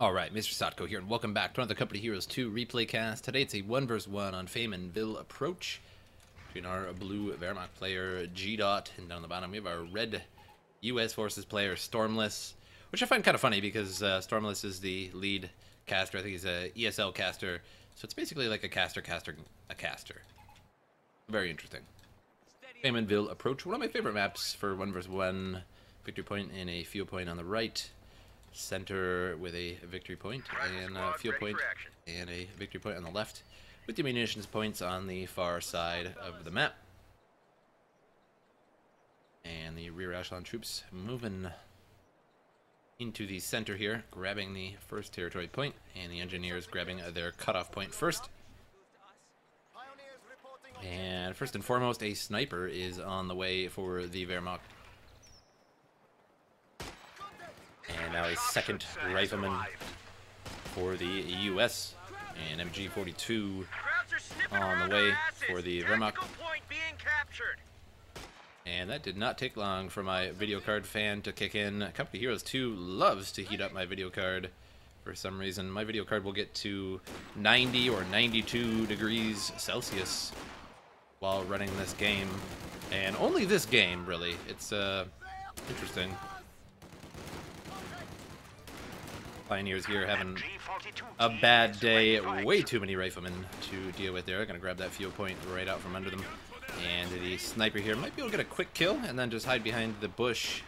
Alright, MrSotko here, and welcome back to another Company Heroes 2 replay cast. Today it's a 1 vs 1 on Faymonville approach between our blue Wehrmacht player G.dot, and down the bottom we have our red US Forces player Stormless, which I find kind of funny because Stormless is the lead caster. I think he's a ESL caster, so it's basically like a caster. Very interesting. Faymonville approach, one of my favorite maps for 1 vs 1. Victory point and a field point on the right. Center with a victory point and a field point and a victory point on the left, with the munitions points on the far side of the map. And the rear echelon troops moving into the center here, grabbing the first territory point, and the engineers grabbing their cutoff point first. And first and foremost, a sniper is on the way for the Wehrmacht. And now a second rifleman for the US, and MG42 on the way for the Wehrmacht. And that did not take long for my video card fan to kick in. Company Heroes 2 loves to heat up my video card for some reason. My video card will get to 90 or 92 degrees Celsius while running this game. And only this game, really. It's interesting. Pioneers here having a bad day. Way too many riflemen to deal with there. Gonna grab that field point right out from under them. And the sniper here might be able to get a quick kill and then just hide behind the bush.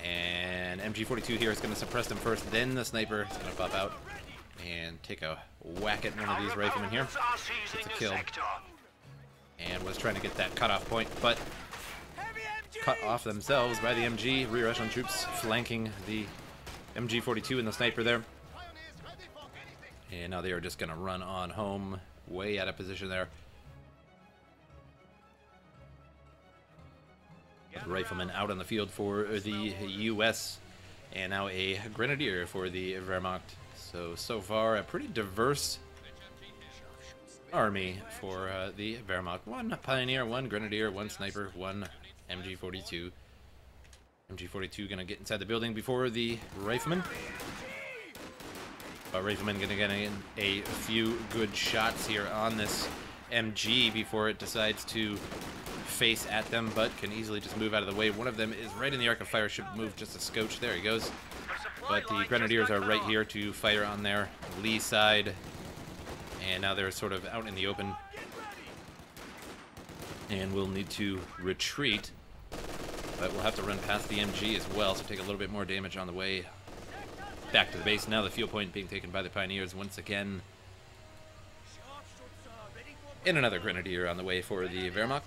And MG42 here is gonna suppress them first, then the sniper is gonna pop out and take a whack at one of these riflemen here. It's a kill. And was trying to get that cutoff point, but cut off themselves by the MG. Rear echelon troops flanking the MG42 and the sniper there. And now they are just going to run on home. Way out of position there. The rifleman out on the field for the US. And now a grenadier for the Wehrmacht. So far, a pretty diverse army for the Wehrmacht. One pioneer, one grenadier, one sniper, one MG42. MG42 gonna get inside the building before the rifleman. Rifleman gonna get in a few good shots here on this MG before it decides to face at them, but can easily just move out of the way. One of them is right in the arc of fire, should move just a scotch. There he goes. But the grenadiers are right here to fire on their lee side. And now they're sort of out in the open. And we'll need to retreat. But we'll have to run past the MG as well, so take a little bit more damage on the way back to the base. Now the field point being taken by the Pioneers once again. And another Grenadier on the way for the Wehrmacht.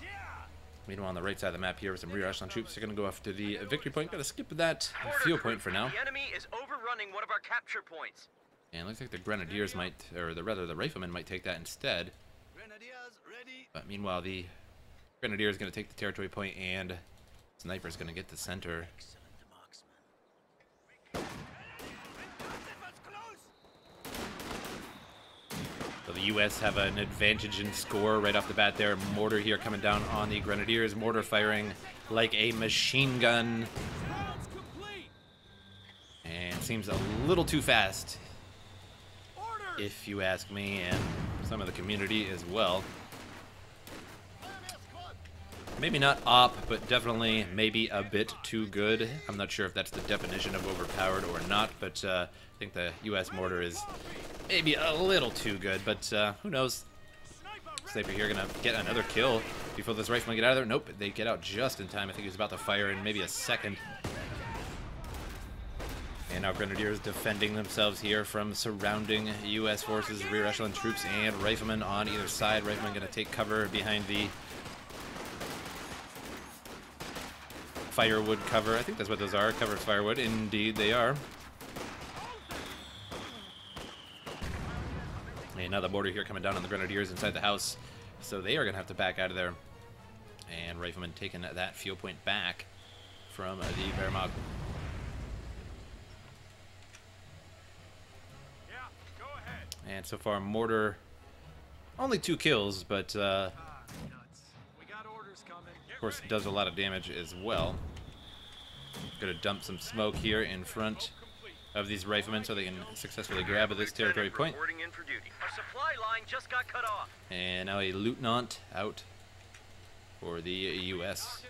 Meanwhile, on the right side of the map here, with some rear echelon troops, they're going to go after the victory point. Got to skip that field point for now. The enemy is overrunning one of our capture points. And looks like the Grenadiers might, or rather the Riflemen might take that instead. But meanwhile, the Grenadier is going to take the territory point, and Sniper's going to get the center. So the US have an advantage in score right off the bat there. Mortar here coming down on the Grenadiers. Mortar firing like a machine gun. And seems a little too fast, if you ask me, and some of the community as well. Maybe not op, but definitely maybe a bit too good. I'm not sure if that's the definition of overpowered or not, but I think the US mortar is maybe a little too good, but who knows. Sniper here gonna get another kill before this rifleman get out of there. Nope, they get out just in time. I think he was about to fire in maybe a second. And now Grenadiers defending themselves here from surrounding US forces, rear echelon troops, and riflemen on either side. Rifleman gonna take cover behind the firewood cover. I think that's what those are. Covered firewood. Indeed, they are. And now the mortar here coming down on the Grenadiers inside the house. So they are going to have to back out of there. And Rifleman taking that field point back from the Wehrmacht. Yeah, go ahead. And so far, mortar only 2 kills, but of course, does a lot of damage as well. Gonna dump some smoke here in front of these riflemen so they can successfully grab this territory point. Reporting in for duty. Our supply line just got cut off. And now a lieutenant out for the U.S.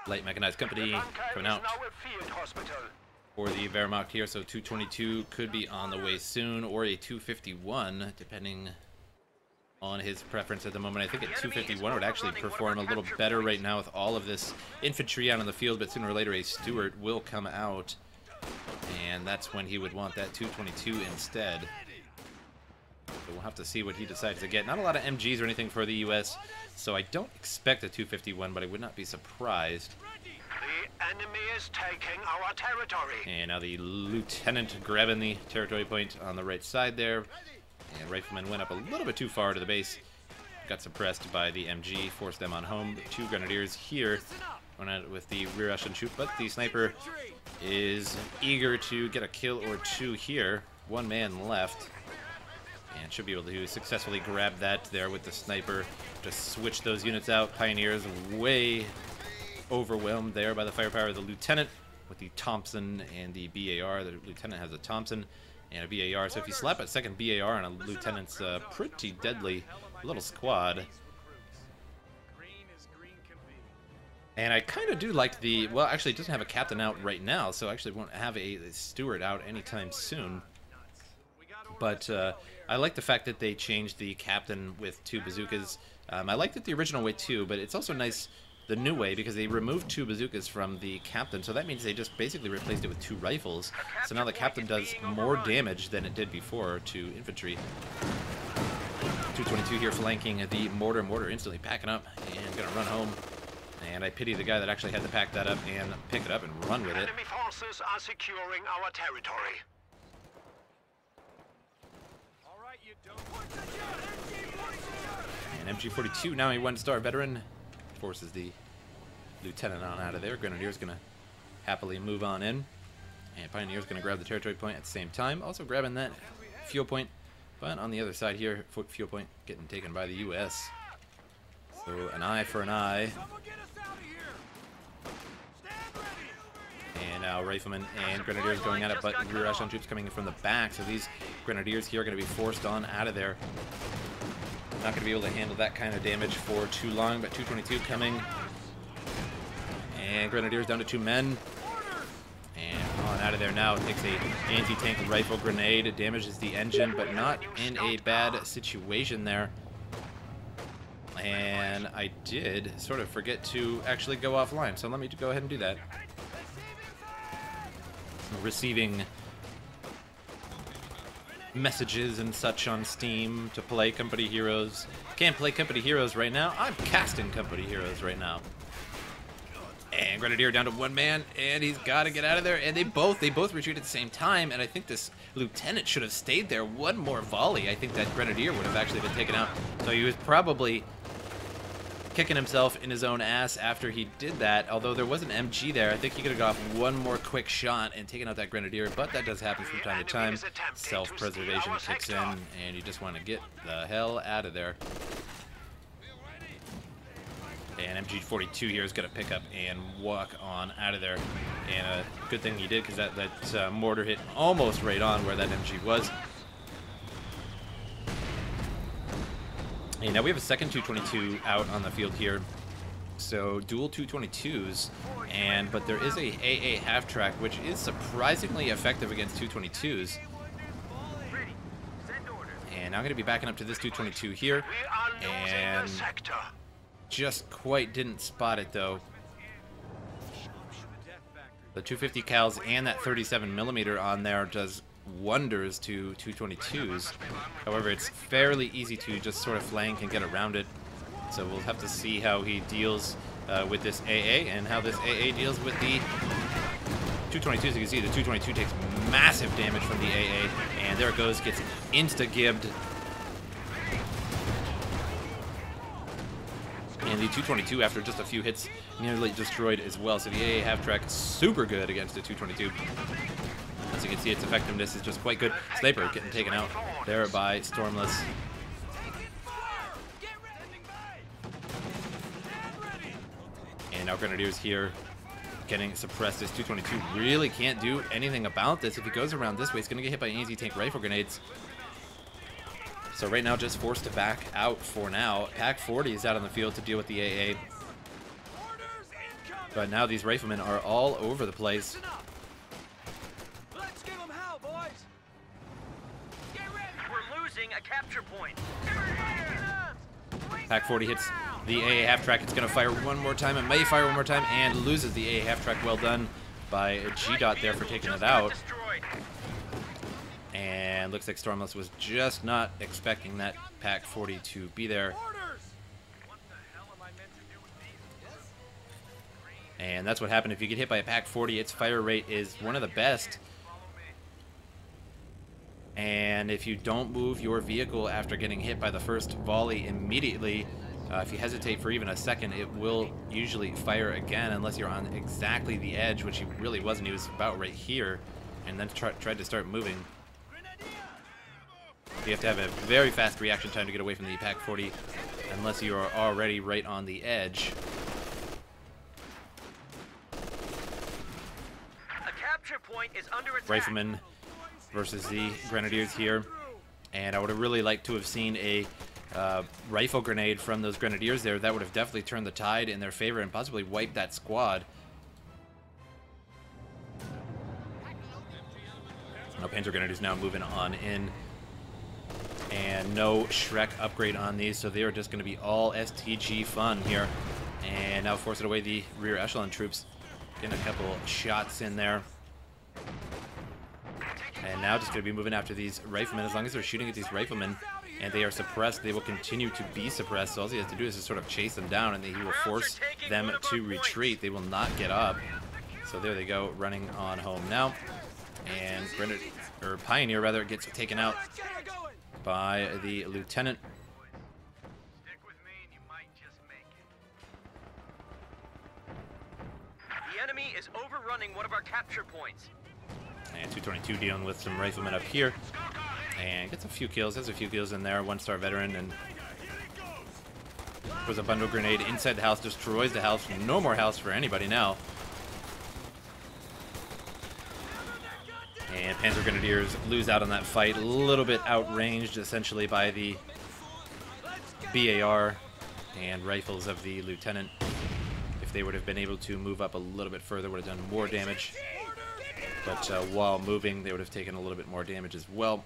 Light Mechanized Company coming out for the Wehrmacht here, so 222 could be on the way soon, or a 251, depending on his preference at the moment. I think a 251 would actually perform a little better right now with all of this infantry out on the field, but sooner or later a Stuart will come out, and that's when he would want that 222 instead. So we'll have to see what he decides to get. Not a lot of MGs or anything for the U.S., so I don't expect a 251, but I would not be surprised. The enemy is taking our territory. And now the lieutenant grabbing the territory point on the right side there. And riflemen went up a little bit too far to the base. Got suppressed by the MG, forced them on home. 2 grenadiers here went out with the rear Russian shoot, but the sniper is eager to get a kill or 2 here. 1 man left. And should be able to successfully grab that there with the sniper. Just switch those units out. Pioneers way overwhelmed there by the firepower of the lieutenant with the Thompson and the BAR. The lieutenant has a Thompson and a BAR. So if you slap a second BAR on a lieutenant's pretty deadly little squad. And I kind of do like the... Well, actually, it doesn't have a captain out right now, so actually won't have a Stuart out anytime soon. But I like the fact that they changed the captain with 2 bazookas. I liked it the original way too, but it's also nice the new way because they removed 2 bazookas from the captain, so that means they just basically replaced it with 2 rifles. So now the captain does more damage than it did before to infantry. 222 here flanking the mortar. Mortar instantly packing up and gonna run home. And I pity the guy that actually had to pack that up and pick it up and run with it. Enemy forces are securing our territory. And MG42, now a 1-star veteran, forces the lieutenant on out of there. Grenadier's going to happily move on in. And Pioneer's going to grab the territory point at the same time. Also grabbing that fuel point. But on the other side here, fuel point getting taken by the U.S. So an eye for an eye. And now Riflemen and Grenadiers going at it, but rear echelon troops coming in from the back. So these Grenadiers here are going to be forced on out of there. Not going to be able to handle that kind of damage for too long, but 222 coming. And Grenadiers down to 2 men. And on out of there now. Takes a anti-tank rifle grenade. It damages the engine, but not in a bad situation there. And I did sort of forget to actually go offline, so let me go ahead and do that. Receiving messages and such on Steam to play Company Heroes. Can't play Company Heroes right now. I'm casting Company Heroes right now. And Grenadier down to 1 man, and he's got to get out of there. And they both retreat at the same time, and I think this lieutenant should have stayed there. 1 more volley, I think that Grenadier would have actually been taken out. So he was probably kicking himself in his own ass after he did that. Although there was an MG there, I think he could have got off 1 more quick shot and taken out that Grenadier, but that does happen from time to time. Self-preservation kicks in, and you just want to get the hell out of there. And MG42 here is going to pick up and walk on out of there. And a good thing he did, because that mortar hit almost right on where that MG was. And now we have a second 222 out on the field here. So dual 222s, but there is a AA half-track, which is surprisingly effective against 222s. And now I'm going to be backing up to this 222 here. And just quite didn't spot it, though. The 250 cals and that 37mm on there does wonders to 222s. However, it's fairly easy to just sort of flank and get around it. So we'll have to see how he deals with this AA and how this AA deals with the 222s. As you can see, the 222 takes massive damage from the AA, and there it goes, gets insta-gibbed. And the 222, after just a few hits, nearly destroyed as well. So the AA half-track super good against the 222. As you can see, its effectiveness is just quite good. Sniper getting taken out there by Stormless. And And now Grenadiers here getting suppressed. This 222 really can't do anything about this. If he goes around this way, he's going to get hit by anti-tank rifle grenades. So right now, just forced to back out for now. Pack 40 is out on the field to deal with the AA. But now these riflemen are all over the place. Let's give them hell, boys. Get ready. We're losing a capture point. Pack 40 hits the AA half-track. It's going to fire one more time. It may fire one more time and loses the AA half-track. Well done by G.dot there for taking it out. And looks like Stormless was just not expecting that Pack 40 to be there. And that's what happened. If you get hit by a Pack 40, its fire rate is one of the best. And if you don't move your vehicle after getting hit by the first volley immediately, if you hesitate for even a second, it will usually fire again unless you're on exactly the edge, which he really wasn't. He was about right here and then tried to start moving. You have to have a very fast reaction time to get away from the Pack 40 unless you are already right on the edge. A capture point is under attack. Riflemen versus the Grenadiers here. And I would have really liked to have seen a rifle grenade from those Grenadiers there. That would have definitely turned the tide in their favor and possibly wiped that squad. Now Panzer Grenadiers now moving on in. And no Shrek upgrade on these, so they are just going to be all STG fun here. And now forcing away the rear echelon troops. Getting a couple shots in there. And now just going to be moving after these riflemen. As long as they're shooting at these riflemen and they are suppressed, they will continue to be suppressed. So all he has to do is just sort of chase them down, and he will force them to retreat. They will not get up. So there they go, running on home now. And Pioneer rather gets taken out by the lieutenant. Stick with me and you might just make it. The enemy is overrunning one of our capture points. And 222 dealing with some riflemen up here. And gets a few kills. Has a few kills in there. One-star veteran. And was a bundle grenade inside the house. Destroys the house. No more house for anybody now. And Panzer Grenadiers lose out on that fight. A little bit outranged, essentially, by the BAR and rifles of the lieutenant. If they would have been able to move up a little bit further, would have done more damage. But while moving, they would have taken a little bit more damage as well.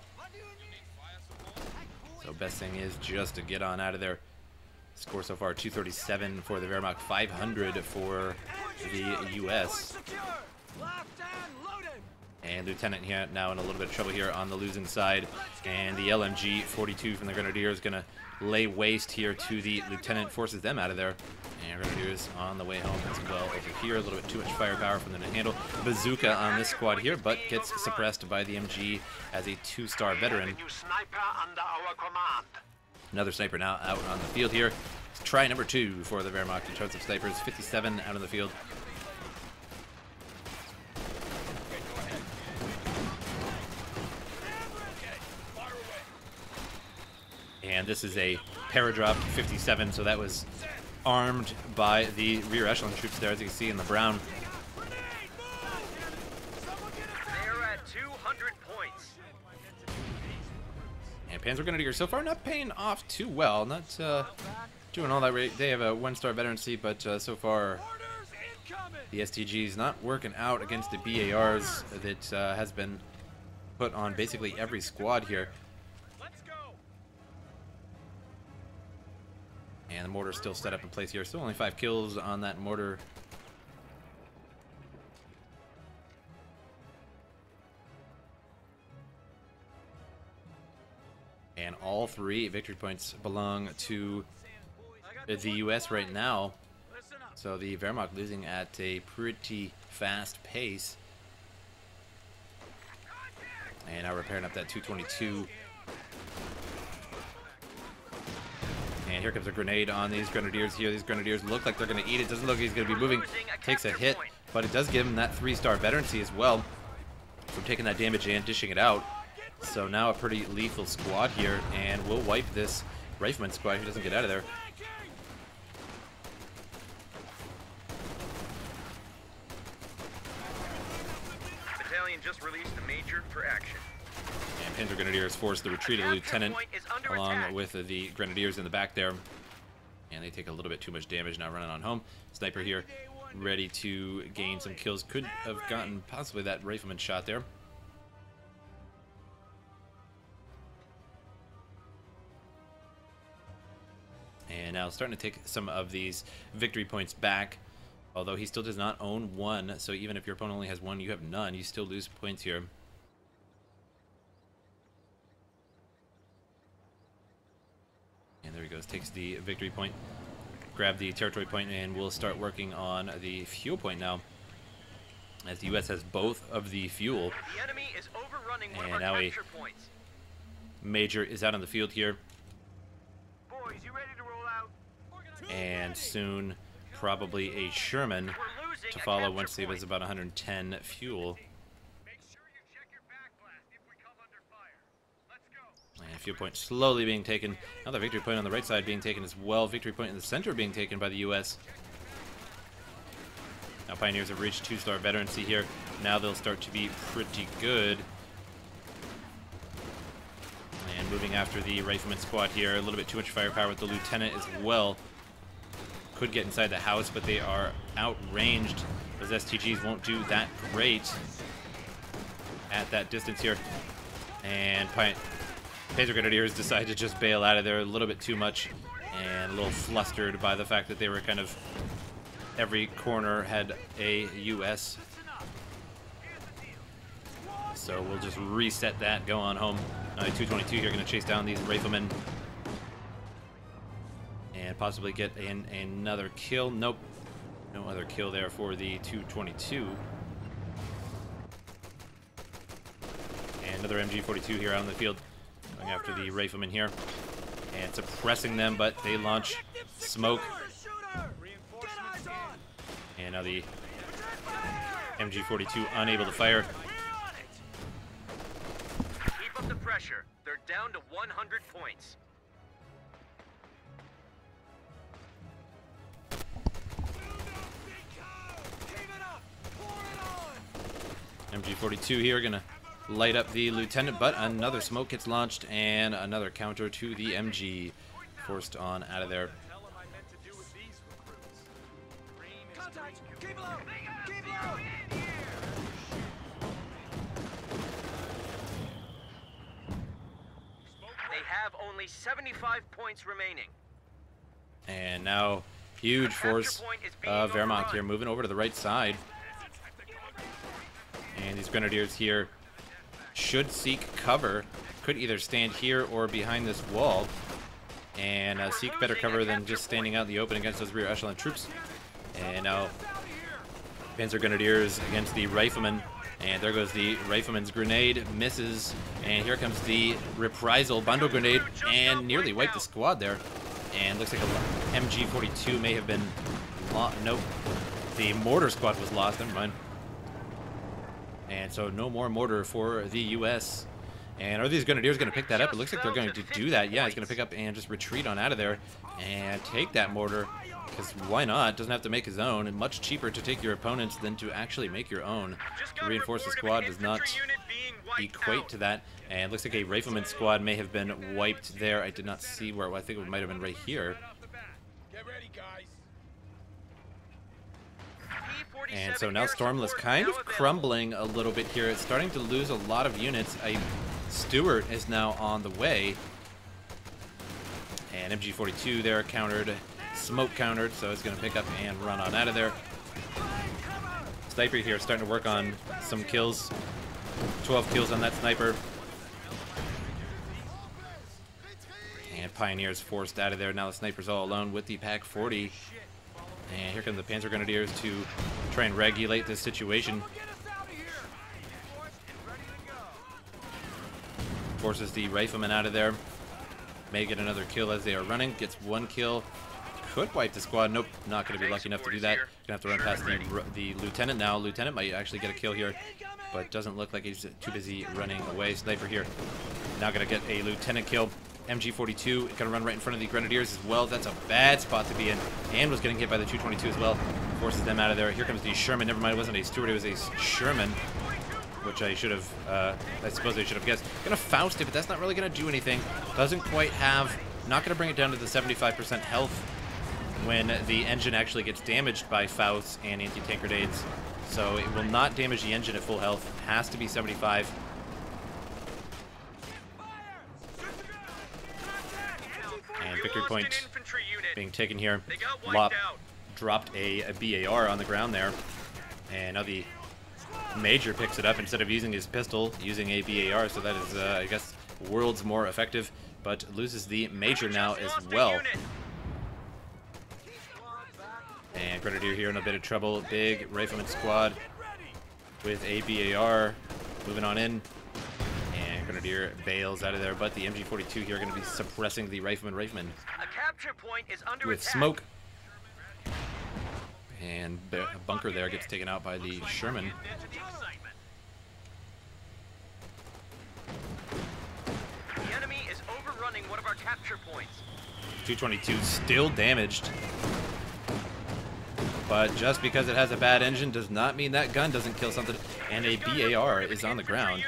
So best thing is just to get on out of there. Score so far, 237 for the Wehrmacht, 500 for the U.S. And Lieutenant here now in a little bit of trouble here on the losing side. And the LMG 42 from the Grenadiers is going to lay waste here to the Lieutenant, forces them out of there. And Grenadiers on the way home as well over here. A little bit too much firepower from them to handle. Bazooka on this squad here, but gets suppressed by the MG as a 2-star veteran. Another sniper now out on the field here. Try number 2 for the Wehrmacht in terms of snipers. 57 out on the field. And this is a paradrop 57, so that was armed by the rear echelon troops there, as you can see in the brown. They're at 200 points. And Panzer Grenadiers so far not paying off too well, not doing all that great. They have a 1-star veterancy, but so far the STG's not working out against the BARs that has been put on basically every squad here. And the mortar's still set up in place here. Still only 5 kills on that mortar. And all 3 victory points belong to the U.S. right now. So the Wehrmacht losing at a pretty fast pace. And now repairing up that 222. And here comes a grenade on these Grenadiers here. These Grenadiers look like they're going to eat it. Doesn't look like he's going to be moving. Takes a hit, but it does give him that 3-star veterancy as well from taking that damage and dishing it out. So now a pretty lethal squad here, and we'll wipe this Rifleman squad if he doesn't get out of there. battalion just released the major for action. And Panzer Grenadiers force the retreat of the lieutenant along with the Grenadiers in the back there. And they take a little bit too much damage now running on home. Sniper here ready to gain some kills. Could have gotten possibly that rifleman shot there. And now starting to take some of these victory points back. Although he still does not own one. So even if your opponent only has one, you have none. You still lose points here. And there he goes. Takes the victory point. Grab the territory point, and we'll start working on the fuel point now. As the U.S. has both of the fuel. The enemy is overrunning one And of now our a capture points. Major is out on the field here. Boys, you ready to roll out? And soon, probably a Sherman We're losing to a follow capture once he point. has about 110 fuel. Make sure you check your backblast if we come under fire. Let's go. And fuel point slowly being taken. Another victory point on the right side being taken as well. Victory point in the center being taken by the U.S. Now Pioneers have reached 2-star veterancy here. Now they'll start to be pretty good. And moving after the rifleman squad here. A little bit too much firepower with the lieutenant as well. Could get inside the house, but they are outranged. Those STGs won't do that great at that distance here. And Panzer Grenadiers decide to just bail out of there a little bit too much, and a little flustered by the fact that they were kind of every corner had a US. So we'll just reset that, go on home. Now 222 here going to chase down these riflemen and possibly get another kill. Nope, no other kill there for the 222. And another MG42 here out on the field, going after the riflemen here and suppressing them, but they launch smoke. And now the MG42 unable to fire. Keep up the pressure. They're down to 100 points. MG42 here gonna light up the lieutenant, but another smoke gets launched and another counter to the MG, forced on out of there. They have only 75 points remaining. And now huge force of Wehrmacht here moving over to the right side. And these Grenadiers here should seek cover. Could either stand here or behind this wall and seek better cover than just standing out in the open against those rear echelon troops. And now Panzer Grenadiers against the Riflemen. And there goes the Rifleman's grenade, misses. And here comes the reprisal bundle grenade and nearly wiped the squad there. And looks like a MG42 may have been lost. Nope, the mortar squad was lost. Never mind. And so no more mortar for the U.S. And are these Grenadiers going to pick that up? It looks like they're going to do that. Yeah, he's going to pick up and just retreat on out of there and take that mortar. Because why not? Doesn't have to make his own. And much cheaper to take your opponent's than to actually make your own. To reinforce the squad does not equate to that. And looks like a Rifleman squad may have been wiped there. I did not see where. I think it might have been right here. Get ready, guys. And so now Stormless kind of crumbling a little bit here. It's starting to lose a lot of units. A Stuart is now on the way. And MG42 there countered. Smoke countered, so it's going to pick up and run on out of there. Sniper here starting to work on some kills. 12 kills on that sniper. And Pioneers forced out of there. Now the sniper's all alone with the Pack 40. And here come the Panzer Grenadiers to try and regulate this situation. Forces the Rifleman out of there. May get another kill as they are running. Gets one kill. Could wipe the squad. Nope, not going to be lucky enough to do that. Gonna have to run past the lieutenant now. Lieutenant might actually get a kill here, but doesn't look like he's too busy running away. Sniper here. Now going to get a lieutenant kill. MG42 going to run right in front of the Grenadiers as well. That's a bad spot to be in. And was getting hit by the 222 as well. Forces them out of there. Here comes the Sherman. Never mind, it wasn't a Stuart, it was a Sherman. which I should have, I suppose I should have guessed. Gonna Faust it, but that's not really gonna do anything. Doesn't quite have, not gonna bring it down to the 75% health when the engine actually gets damaged by Faust and anti-tank grenades. So it will not damage the engine at full health. It has to be 75. And victory point being taken here. Lop dropped a BAR on the ground there. And now the Major picks it up instead of using his pistol, using a BAR. So that is, I guess, worlds more effective. But loses the Major now as well. And Grenadier here in a bit of trouble. Big Rifleman squad with a BAR moving on in. And Grenadier bails out of there, but the MG42 here are going to be suppressing the Rifleman. A capture point is under with attack. smoke. And the bunker there gets taken out by the Sherman. The enemy is overrunning one of our capture points. 222 still damaged. But just because it has a bad engine does not mean that gun doesn't kill something. And a BAR is on the ground.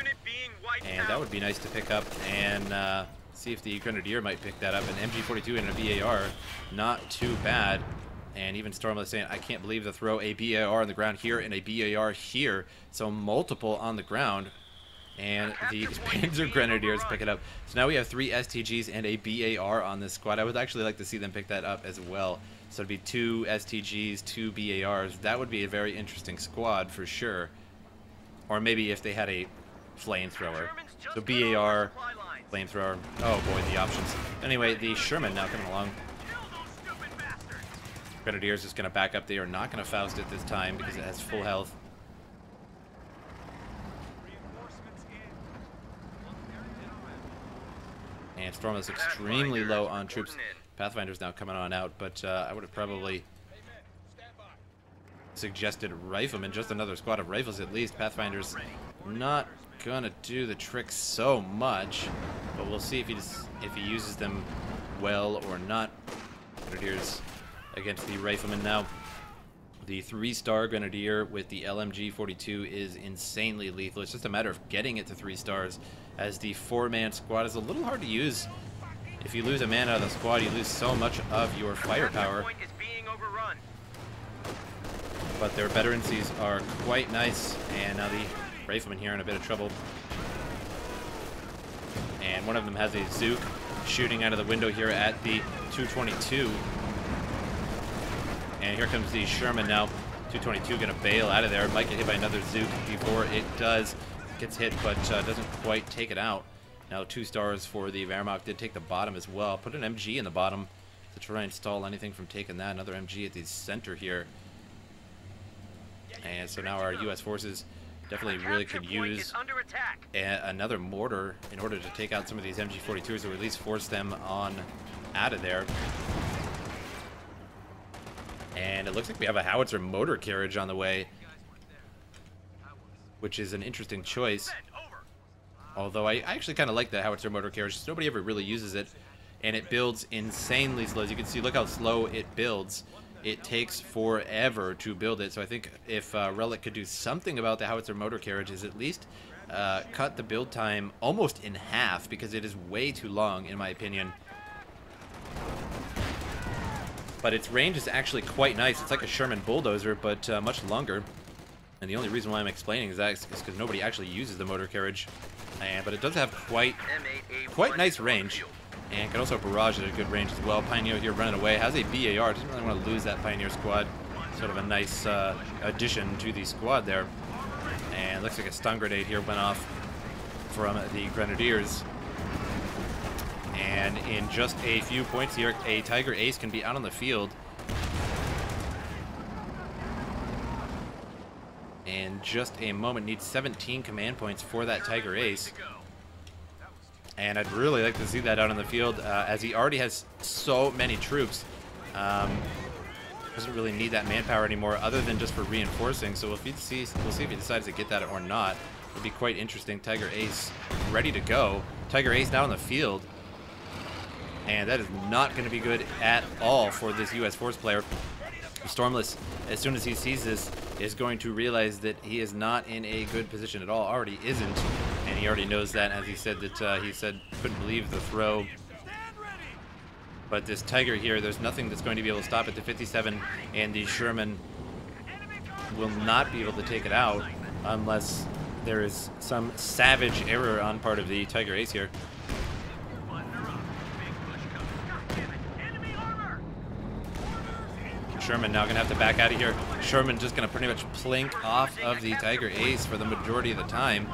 And that would be nice to pick up and see if the Grenadier might pick that up. An MG42 and a BAR, not too bad. And even Stormless saying, I can't believe they throw a BAR on the ground here and a BAR here. So multiple on the ground. And the Panzer Grenadiers pick it up. So now we have 3 STGs and a BAR on this squad. I would actually like to see them pick that up as well. So it'd be 2 STGs, 2 BARs. That would be a very interesting squad for sure. Or maybe if they had a flamethrower. So BAR, flamethrower. Oh boy, the options. Anyway, the Sherman now coming along. Grenadiers just going to back up. They are not going to Faust it this time because it has full health. And Storm is extremely low on troops. Pathfinder's now coming on out, but I would have probably suggested Riflemen, just another squad of rifles at least. Pathfinder's not going to do the trick so much, but we'll see if he uses them well or not. Grenadiers against the Riflemen now. The 3-star Grenadier with the LMG-42 is insanely lethal. It's just a matter of getting it to 3 stars, as the 4-man squad is a little hard to use. If you lose a man out of the squad, you lose so much of your firepower. But their veterancies are quite nice, and now the Riflemen here in a bit of trouble. And one of them has a Zook shooting out of the window here at the 222. And here comes the Sherman now. 222 going to bail out of there. Might get hit by another Zook before it does. Gets hit, but doesn't quite take it out. Now 2 stars for the Wehrmacht. Did take the bottom as well. Put an MG in the bottom to try and stall anything from taking that. Another MG at the center here. And so now our U.S. forces definitely really could use another mortar in order to take out some of these MG42s, or at least force them on out of there. And it looks like we have a howitzer motor carriage on the way, which is an interesting choice. Although I actually kind of like the howitzer motor carriage. Nobody ever really uses it, and it builds insanely slow. As you can see, look how slow it builds. It takes forever to build it. So I think if Relic could do something about the howitzer motor carriage, is at least cut the build time almost in half, because it is way too long, in my opinion. But its range is actually quite nice. It's like a Sherman bulldozer, but much longer. And the only reason why I'm explaining is that is because nobody actually uses the motor carriage. But it does have quite nice range, and can also barrage at a good range as well. Pioneer here running away, has a BAR. Doesn't really want to lose that Pioneer squad. Sort of a nice addition to the squad there. And looks like a stun grenade here went off from the Grenadiers. And in just a few points here, a Tiger Ace can be out on the field. In just a moment, needs 17 command points for that Tiger Ace. And I'd really like to see that out on the field, as he already has so many troops. Doesn't really need that manpower anymore, other than just for reinforcing. So we'll see if he decides to get that or not. It'd be quite interesting. Tiger Ace ready to go. Tiger Ace now on the field. And that is not going to be good at all for this U.S. force player. Stormless, as soon as he sees this, is going to realize that he is not in a good position at all. Already isn't, and he already knows that, as he said that he said couldn't believe the throw. But this Tiger here, there's nothing that's going to be able to stop it. The 57 and the Sherman will not be able to take it out unless there is some savage error on part of the Tiger Ace here. Sherman now going to have to back out of here. Sherman just going to pretty much plink off of the Tiger Ace for the majority of the time.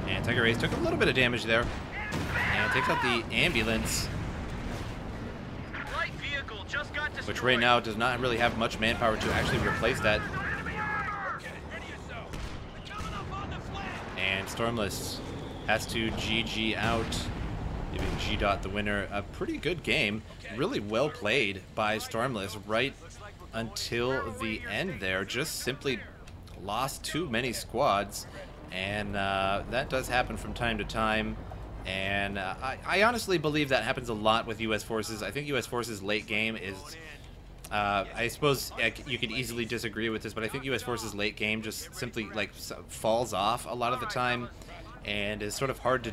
And Tiger Ace took a little bit of damage there. And takes out the ambulance, which right now does not really have much manpower to actually replace that. And Stormless has to GG out, giving G.dot the winner. A pretty good game. Really well played by Stormless right until the end there. Just simply lost too many squads. And that does happen from time to time. And I honestly believe that happens a lot with U.S. forces. I think U.S. forces late game is... I suppose you could easily disagree with this, but I think U.S. forces late game just simply like falls off a lot of the time and is sort of hard to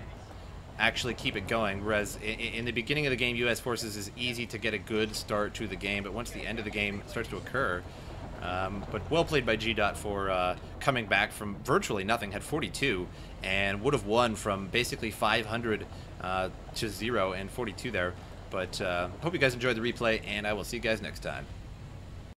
actually keep it going. Whereas in the beginning of the game, U.S. forces is easy to get a good start to the game, but once the end of the game starts to occur... but well played by G.dot for coming back from virtually nothing, had 42, and would have won from basically 500 to 0 and 42 there. But hope you guys enjoyed the replay, and I will see you guys next time.